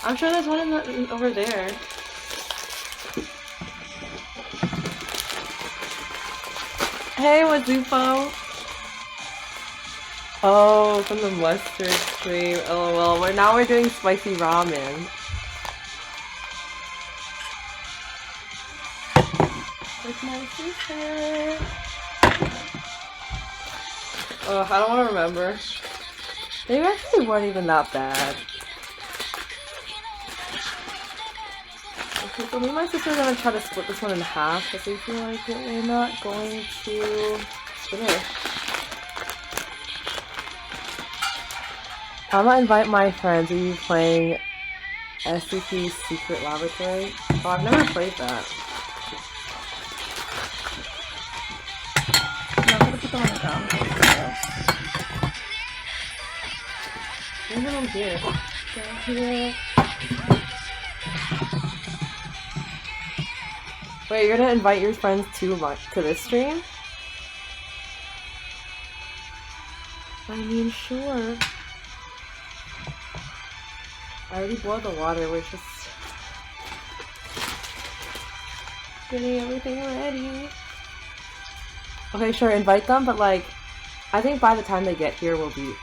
I'm sure there's one over there. Hey, Wazupo. Oh, from the mustard stream. LOL. Now we're doing spicy ramen. With my sister. Oh, I don't want to remember. They actually weren't even that bad. Okay, so me and my sister are gonna try to split this one in half because we feel like we're not going to finish. I'm gonna invite my friends. Are you playing SCP's Secret Laboratory? Oh, I've never played that. I'm not gonna put them on the ground. Bring them here. Down here. Wait, you're gonna invite your friends to this stream? I mean, sure. I already boiled the water, we're just getting everything ready. Okay, sure, invite them, but like, I think by the time they get here, we'll be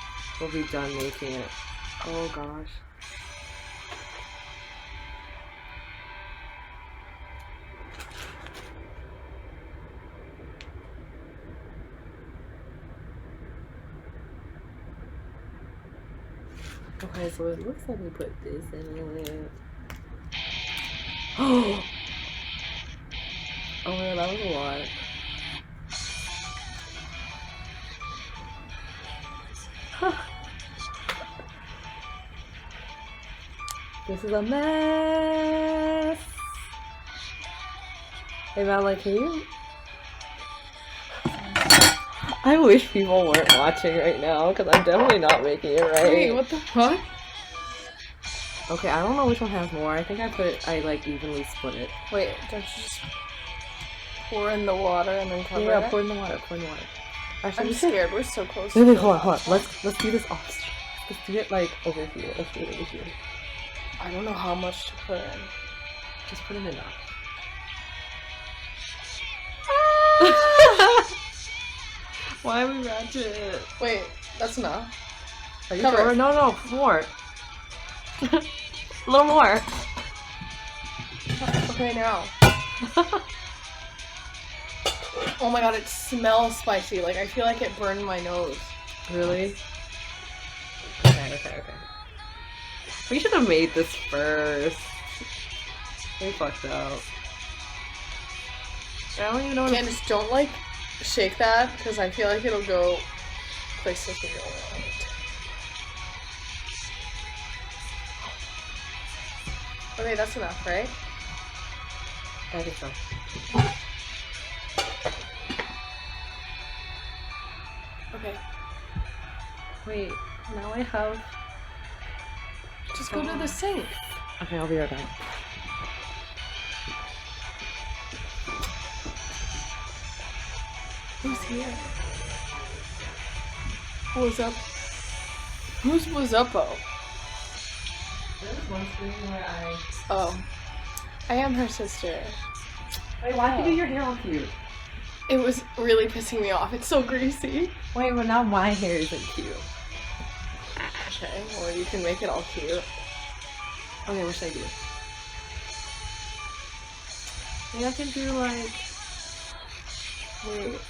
done making it. Oh gosh. Okay, so it looks like we put this in it. Oh! Oh man, that was a lot. This is a mess! Hey Madeline, can you... I wish people weren't watching right now, because I'm definitely not making it right. Wait, what the fuck? Okay, I don't know which one has more. I think I like evenly split it. Wait, don't you just pour in the water and then cover it? Yeah, pour in the water, pour in the water. Actually, I'm scared, we're so close. Wait, hold on. Let's do this off stream. Let's do it like over here. Let's do it over here. I don't know how much to put in. Just put in enough. Why are we ratchet? Wait, that's enough. Are you Cover sure? it. No, more. A little more. Okay, now. Oh my god, it smells spicy. Like, I feel like it burned my nose. Really? Okay. We should have made this first. We fucked up. I don't even know what Candace, don't, like, shake that, because I feel like it'll go places we don't want. Okay, that's enough, right? I think so. Okay. Wait, now I have... Just go to the sink. Okay, I'll be right back. Who's here? What's up? Who's Wazuppo? There's one screen where Oh. I am her sister. Wait, why did you do your hair all cute? It was really pissing me off. It's so greasy. Wait, but now my hair isn't cute. Okay, well, you can make it all cute. Okay, what should I do? Maybe I can do like... Wait.